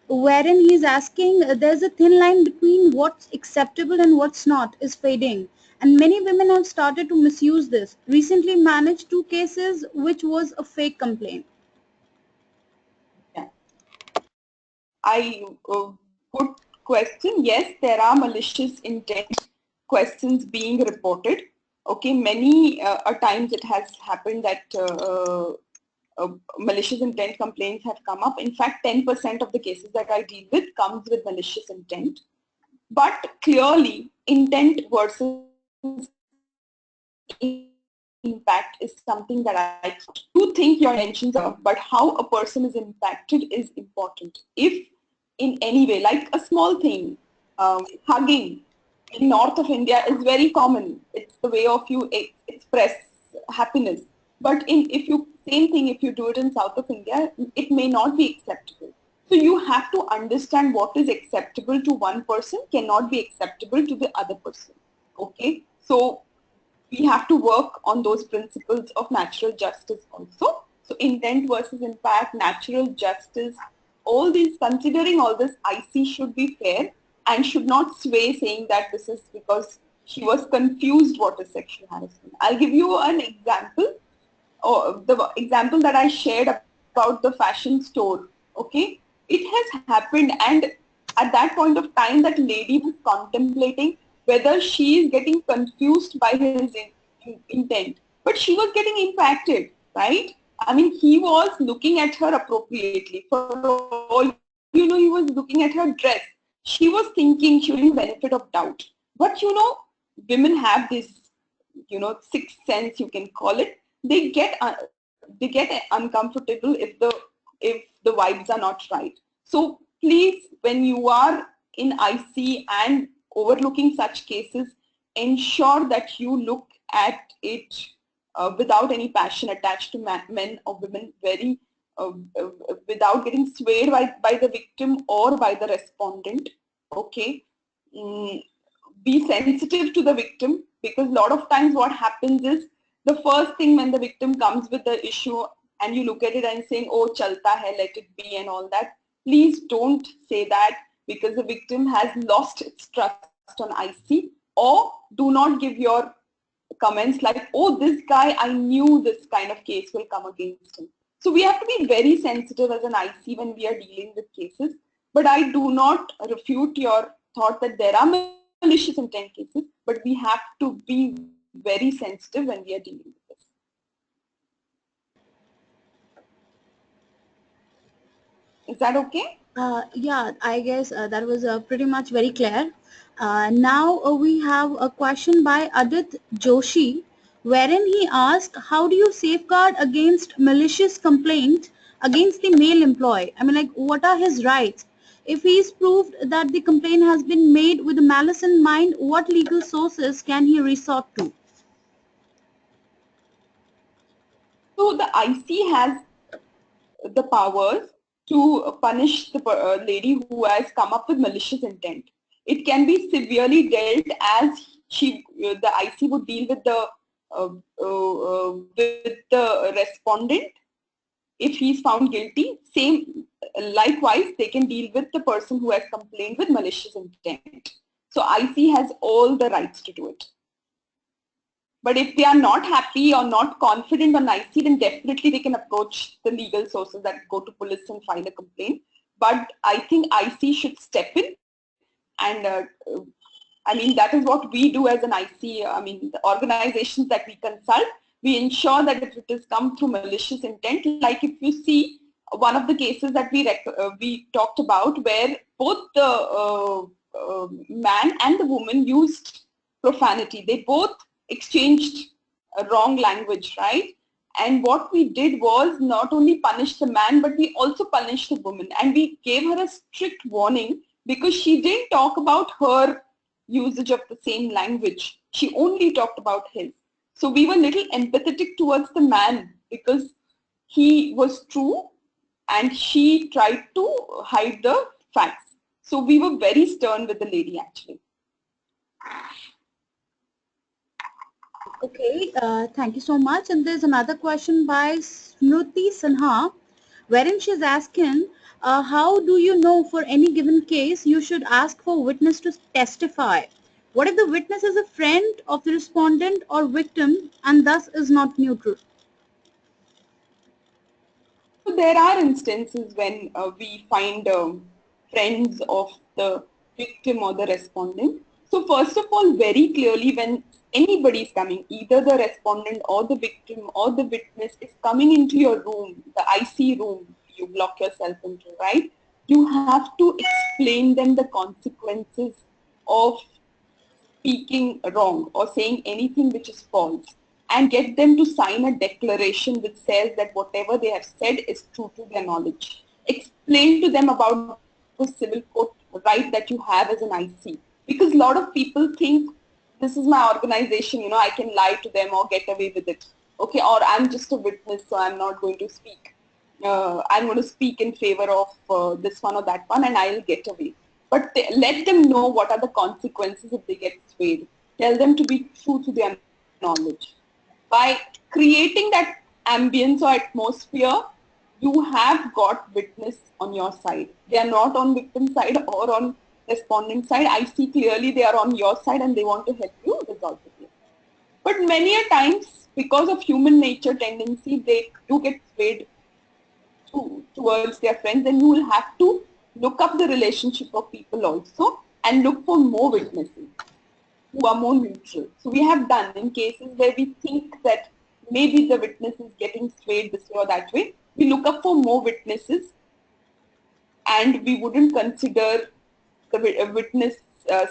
Speaker 4: wherein he's asking, there's a thin line between what's acceptable and what's not is fading, and many women have started to misuse this. Recently managed 2 cases which was a fake complaint.
Speaker 2: Yeah. I would question, yes, there are malicious intent questions being reported. Okay, many times it has happened that malicious intent complaints have come up. In fact, 10% of the cases that I deal with comes with malicious intent. But clearly, intent versus impact is something that I do think your intentions are, but how a person is impacted is important. If in any way, like a small thing, hugging in north of India is very common. It's the way of you express happiness. But same thing, if you do it in south of India, it may not be acceptable. So you have to understand what is acceptable to one person cannot be acceptable to the other person. Okay, so we have to work on those principles of natural justice also. So intent versus impact, natural justice, all these, considering all this, IC should be fair and should not sway saying that this is because she was confused what is sexual harassment. I'll give you an example, or the example that I shared about the fashion store. Okay, it has happened, and at that point of time that lady was contemplating whether she is getting confused by his intent, but she was getting impacted, right? I mean, he was looking at her appropriately. For all he was looking at her dress. She was thinking, she was giving benefit of doubt. But women have this, sixth sense, you can call it. They get uncomfortable if the vibes are not right. So please, when you are in IC and overlooking such cases, ensure that you look at it without any passion attached to men or women, very without getting swayed by the victim or by the respondent. Okay, be sensitive to the victim, because a lot of times what happens is the first thing when the victim comes with the issue and you look at it and saying, oh, chalta hai, let it be and all that. Please don't say that, because the victim has lost its trust on IC. Or do not give your comments like, oh, this guy, I knew this kind of case will come against him. So we have to be very sensitive as an IC when we are dealing with cases. But I do not refute your thought that there are malicious intent cases, but we have to be very sensitive when we are dealing with this. Is that okay?
Speaker 4: Yeah, I guess that was pretty much very clear. Now we have a question by Adit Joshi, wherein he asked, how do you safeguard against malicious complaint against the male employee? I mean, like, what are his rights? If he is proved that the complaint has been made with malice in mind, what legal sources can he resort to?
Speaker 2: So the IC has the powers to punish the lady who has come up with malicious intent. It can be severely dealt as the IC would deal with the respondent if he is found guilty. Same, likewise, they can deal with the person who has complained with malicious intent. So IC has all the rights to do it. But if they are not happy or not confident on IC, then definitely they can approach the legal sources that go to police and file a complaint. But I think IC should step in, and I mean, that is what we do as an IC. I mean, the organizations that we consult, we ensure that if it has come through malicious intent, like if you see one of the cases that we talked about, where both the man and the woman used profanity. They both exchanged wrong language, right? And what we did was not only punish the man, but we also punished the woman. And we gave her a strict warning because she didn't talk about her usage of the same language. She only talked about his. So we were little empathetic towards the man because he was true and she tried to hide the facts. So we were very stern with the lady actually.
Speaker 4: Okay, thank you so much. And there's another question by Smruti Sinha, wherein she's asking, how do you know for any given case you should ask for witness to testify? What if the witness is a friend of the respondent or victim and thus is not neutral?
Speaker 2: So there are instances when we find friends of the victim or the respondent. So first of all, very clearly when anybody is coming, either the respondent or the victim or the witness is coming into your room, the IC room you lock yourself into, right? You have to explain them the consequences of speaking wrong or saying anything which is false, and get them to sign a declaration which says that whatever they have said is true to their knowledge. Explain to them about the civil court right that you have as an IC. Because a lot of people think this is my organization, I can lie to them or get away with it. Okay, or I'm just a witness, so I'm not going to speak. I'm going to speak in favor of this one or that one and I'll get away. But let them know what are the consequences if they get swayed. Tell them to be true to their knowledge. By creating that ambience or atmosphere, you have got witness on your side. They are not on victim side or on respondent side. I see clearly they are on your side and they want to help you resolve the case. But many a times, because of human nature tendency, they do get swayed towards their friends, and you will have to look up the relationship of people also and look for more witnesses who are more neutral. So we have done in cases where we think that maybe the witness is getting swayed this way or that way, we look up for more witnesses and we wouldn't consider the witness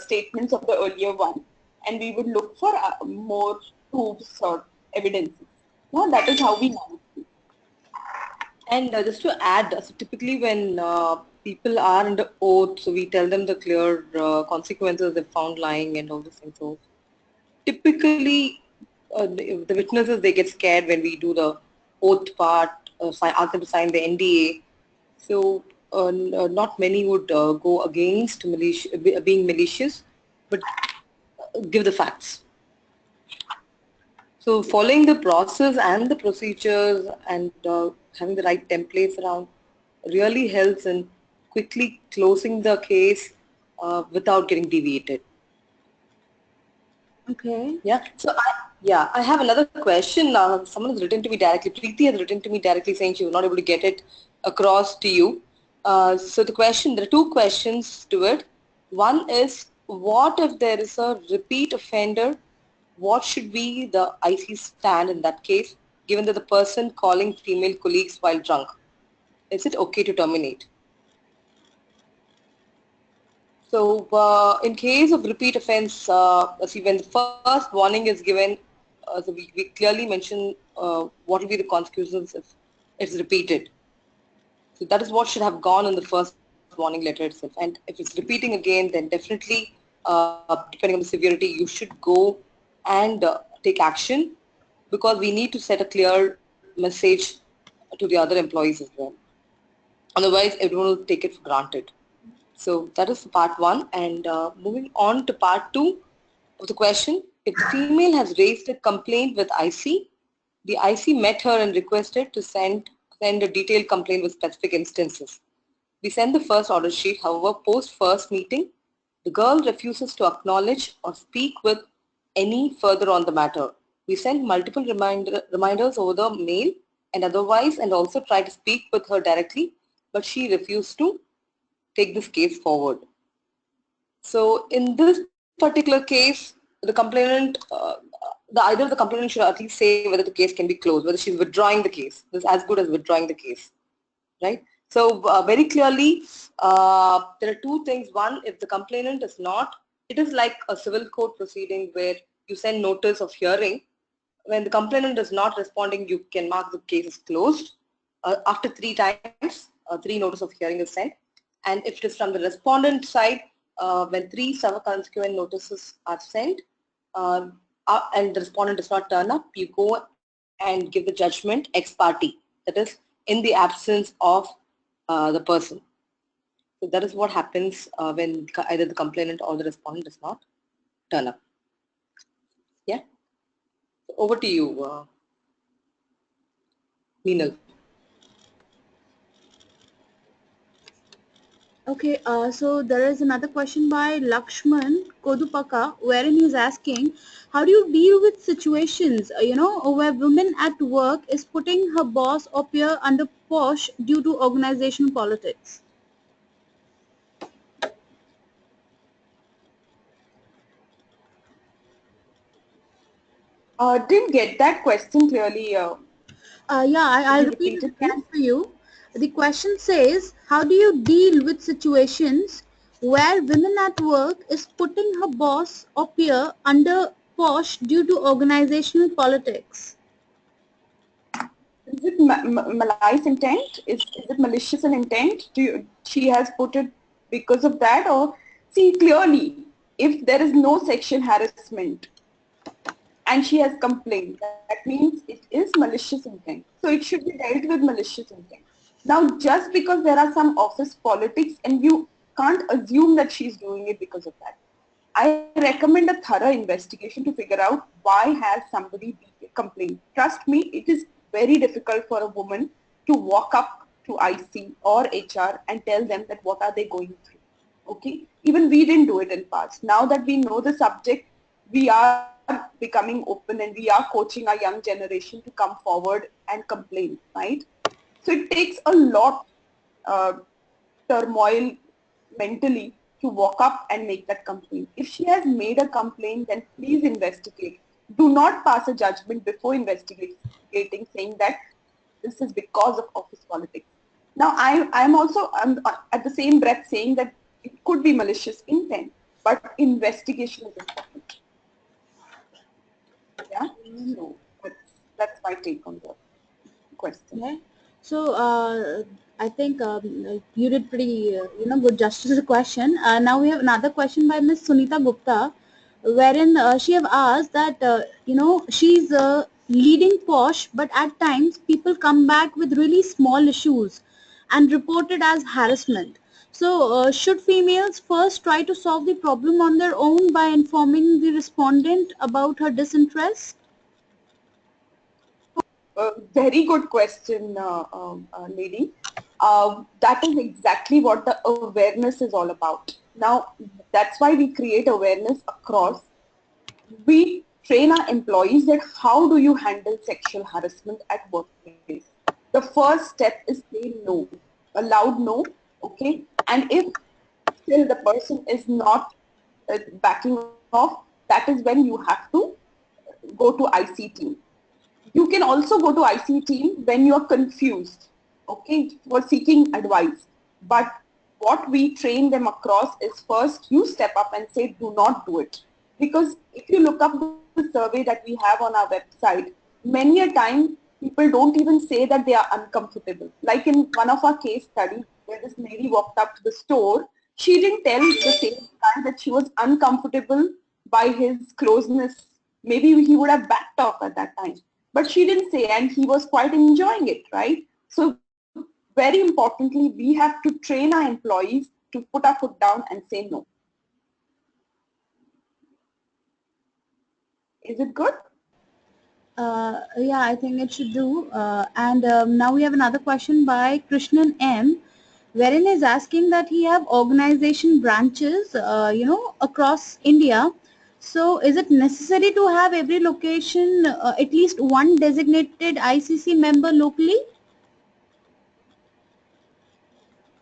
Speaker 2: statements of the earlier one, and we would look for more proofs or evidences. No, that is how we manage it.
Speaker 3: And just to add, so typically when people are under oath, so we tell them the clear consequences they found lying and all these things. So typically the witnesses, they get scared when we do the oath part, ask them to sign the NDA. So not many would go against being malicious, but give the facts. So following the process and the procedures and having the right templates around really helps in quickly closing the case without getting deviated.
Speaker 4: Okay.
Speaker 3: Yeah. So I have another question. Someone has written to me directly. Preeti has written to me directly saying she was not able to get it across to you. So there are two questions to it. One is, what if there is a repeat offender? What should be the IC stand in that case, given that the person calling female colleagues while drunk? Is it okay to terminate? So in case of repeat offense, see, when the first warning is given, so we clearly mention what will be the consequences if it's repeated. So that is what should have gone in the first warning letter itself. And if it's repeating again, then definitely, depending on the severity, you should go and take action, because we need to set a clear message to the other employees as well. Otherwise, everyone will take it for granted. So that is part one. And moving on to part two of the question, if the female has raised a complaint with IC, the IC met her and requested to send a detailed complaint with specific instances. We send the first order sheet. However, post first meeting, the girl refuses to acknowledge or speak with any further on the matter. We send multiple reminders over the mail and otherwise, and also try to speak with her directly, but she refused to take this case forward. So in this particular case, the complainant, either the complainant should at least say whether the case can be closed, whether she's withdrawing the case. This is as good as withdrawing the case, right? So very clearly, there are two things. One, if the complainant is not, it is like a civil court proceeding where you send notice of hearing. When the complainant is not responding, you can mark the case as closed. After 3 times, 3 notice of hearing is sent. And if it is from the respondent side, when 3 consecutive notices are sent, and the respondent does not turn up, you go and give the judgment ex parte, that is in the absence of the person. So that is what happens when either the complainant or the respondent does not turn up. Yeah. Over to you, Meenal.
Speaker 4: Okay, so there is another question by Lakshman Kodupaka, wherein he's asking, how do you deal with situations, where women at work is putting her boss or peer under posh due to organizational politics?
Speaker 2: Didn't get that question clearly.
Speaker 4: Yeah,
Speaker 2: Could
Speaker 4: I'll
Speaker 2: you
Speaker 4: repeat
Speaker 2: repeat
Speaker 4: it
Speaker 2: it,
Speaker 4: again
Speaker 2: please?
Speaker 4: for you. The question says, how do you deal with situations where women at work is putting her boss or peer under posh due to organizational politics?
Speaker 2: Is it malice intent? Is it malicious in intent? She has put it because of that? Or see clearly, if there is no sexual harassment and she has complained, that means it is malicious intent. So it should be dealt with malicious intent. Now, just because there are some office politics and you can't assume that she's doing it because of that. I recommend a thorough investigation to figure out why has somebody complained. Trust me, it is very difficult for a woman to walk up to IC or HR and tell them that what are they going through. Okay, even we didn't do it in past. Now that we know the subject, we are becoming open and we are coaching our young generation to come forward and complain, right? So it takes a lot turmoil mentally to walk up and make that complaint. If she has made a complaint, then please investigate. Do not pass a judgment before investigating, saying that this is because of office politics. Now, I'm also at the same breath saying that it could be malicious intent, but investigation is important. Yeah, so that's my take on the question.
Speaker 4: Okay. So I think you did pretty good justice to the question. Now we have another question by Miss Sunita Gupta, wherein she have asked that she's leading posh, but at times people come back with really small issues and report it as harassment. So should females first try to solve the problem on their own by informing the respondent about her disinterest?
Speaker 2: Very good question, lady. That is exactly what the awareness is all about. Now, that's why we create awareness across. We train our employees that how do you handle sexual harassment at workplace. The first step is say no, a loud no, okay? And if still the person is not backing off, that is when you have to go to IC team. You can also go to IC team when you're confused, okay, for seeking advice. But what we train them across is first you step up and say, do not do it. Because if you look up the survey that we have on our website, many a time people don't even say that they are uncomfortable. Like in one of our case studies where this lady walked up to the store, she didn't tell the sales guy that she was uncomfortable by his closeness. Maybe he would have backed off at that time. But she didn't say, and he was quite enjoying it, right? So very importantly, we have to train our employees to put our foot down and say no. Is it good?
Speaker 4: Yeah, I think it should do. And now we have another question by Krishnan M, wherein is asking that he have organization branches, across India. So is it necessary to have every location at least one designated ICC member locally?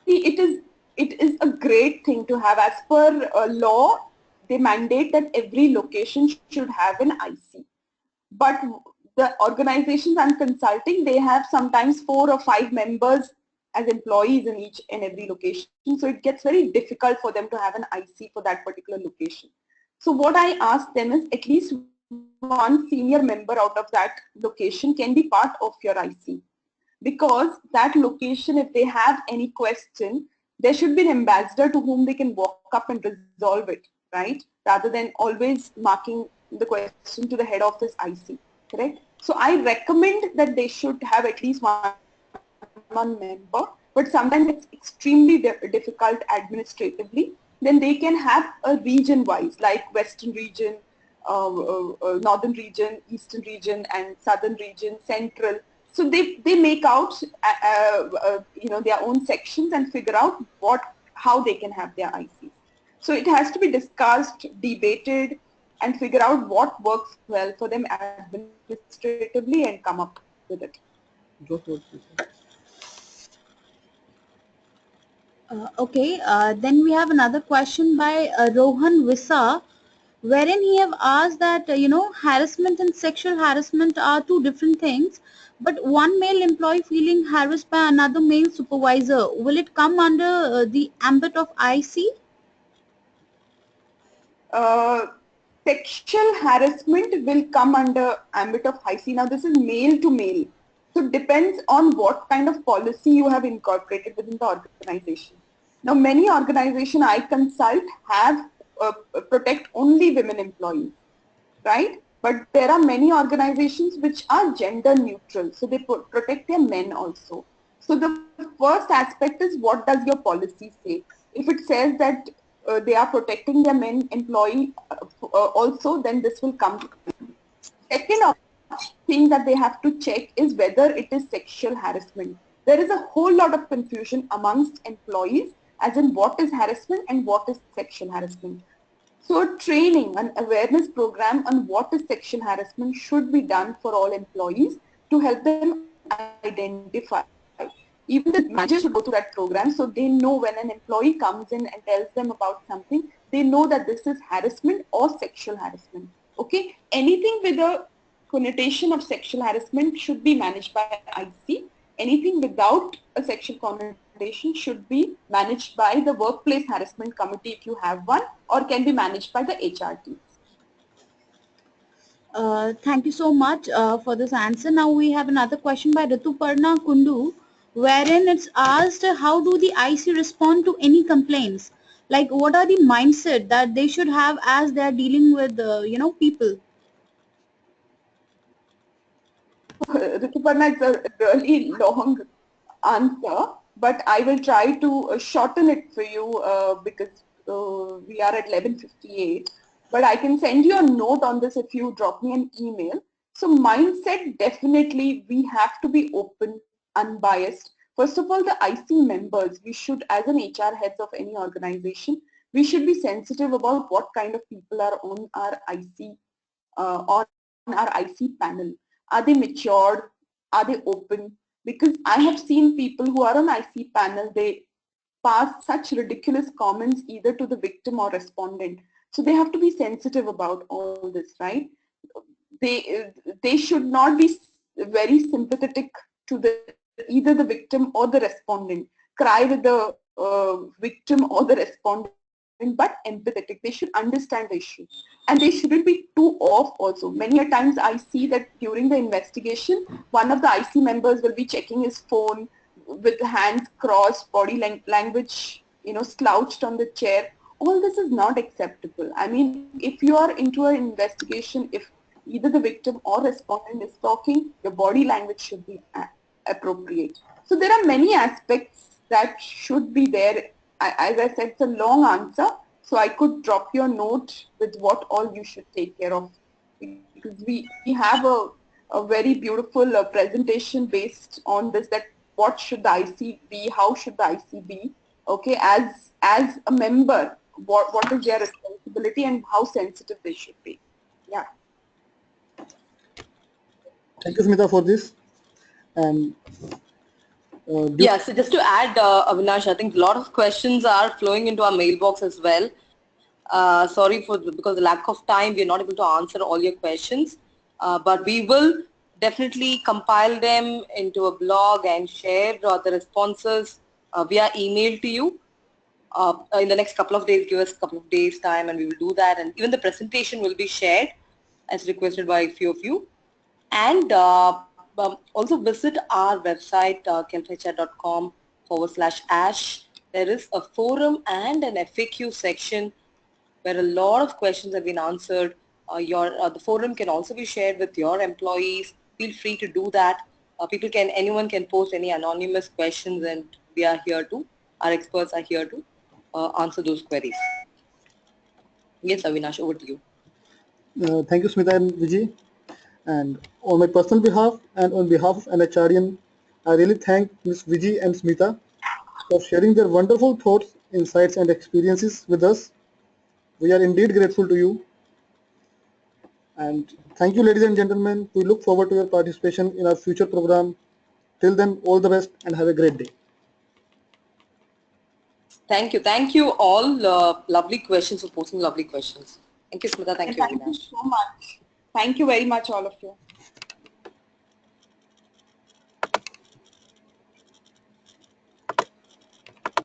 Speaker 2: See, it is a great thing to have. As per law, they mandate that every location should have an IC. But the organizations I'm consulting, they have sometimes 4 or 5 members as employees in each and every location. So it gets very difficult for them to have an IC for that particular location. So what I ask them is at least one senior member out of that location can be part of your IC. Because that location, if they have any question, there should be an ambassador to whom they can walk up and resolve it, right? Rather than always marking the question to the head office IC, correct? So I recommend that they should have at least one member, but sometimes it's extremely difficult administratively. Then they can have a region-wise, like Western region, Northern region, Eastern region, and Southern region, Central. So they make out their own sections and figure out how they can have their ICs. So it has to be discussed, debated, and figure out what works well for them administratively and come up with it.
Speaker 4: Okay, then we have another question by Rohan Visa, wherein he have asked that, harassment and sexual harassment are two different things, but one male employee feeling harassed by another male supervisor, will it come under the ambit of IC?
Speaker 2: Sexual harassment will come under ambit of IC. Now this is male to male. So it depends on what kind of policy you have incorporated within the organization. Now many organizations I consult have protect only women employees, right? But there are many organizations which are gender neutral. So they protect their men also. So the first aspect is, what does your policy say? If it says that they are protecting their men employee also, then this will come. Second thing that they have to check is whether it is sexual harassment. There is a whole lot of confusion amongst employees as in what is harassment and what is sexual harassment. So training, an awareness program on what is sexual harassment should be done for all employees to help them identify. Even the manager should go through that program so they know when an employee comes in and tells them about something, they know that this is harassment or sexual harassment. Okay, anything with a connotation of sexual harassment should be managed by IC. Anything without a sexual connotation should be managed by the workplace harassment committee if you have one, or can be managed by the HR teams.
Speaker 4: Thank you so much for this answer. Now we have another question by Rituparna Kundu, wherein it's asked, how do the IC respond to any complaints? Like, what are the mindset that they should have as they are dealing with, people?
Speaker 2: Rituparna, it's a really long answer, but I will try to shorten it for you because we are at 11:58. But I can send you a note on this if you drop me an email. So mindset, definitely we have to be open, unbiased. First of all, the IC members, we should, as an HR heads of any organization, we should be sensitive about what kind of people are on our IC, on our IC panel. Are they matured? Are they open? Because I have seen people who are on IC panel, they pass such ridiculous comments either to the victim or respondent. So they have to be sensitive about all this, right? They should not be very sympathetic to either the victim or the respondent. Cry with the victim or the respondent, but empathetic. They should understand the issue, and they shouldn't be too off also. Many a times I see that during the investigation, one of the IC members will be checking his phone with hands crossed, body language, slouched on the chair. All this is not acceptable. I mean, if you are into an investigation, if either the victim or respondent is talking, your body language should be appropriate. So there are many aspects that should be there. As I said, it's a long answer, so I could drop you a note with what all you should take care of, because we have a very beautiful presentation based on this, that what should the IC be, how should the IC be, okay, as a member, what is their responsibility and how sensitive they should be. Yeah.
Speaker 1: Thank you, Smita, for this. And
Speaker 3: yeah, so just to add, Avinash, I think a lot of questions are flowing into our mailbox as well. Sorry because of the lack of time, we're not able to answer all your questions. But we will definitely compile them into a blog and share the responses via email to you. In the next couple of days, give us a couple of days time and we will do that, and even the presentation will be shared as requested by a few of you. And also visit our website kelpachat.com/ash. There is a forum and an FAQ section where a lot of questions have been answered. The forum can also be shared with your employees. Feel free to do that. Anyone can post any anonymous questions, and we are here to, our experts are here to answer those queries. Yes, Avinash, over to you.
Speaker 1: Thank you, Smita and Vijay. And on my personal behalf and on behalf of NHRian, I really thank Ms. Vijay and Smita for sharing their wonderful thoughts, insights, and experiences with us. We are indeed grateful to you. And thank you, ladies and gentlemen. We look forward to your participation in our future program. Till then, all the best and have a great day.
Speaker 3: Thank you all. Lovely questions, for posting lovely questions. Thank you, Smita. Thank you,
Speaker 2: Thank you
Speaker 3: Avinash.
Speaker 2: so much. Thank you very much, all of you.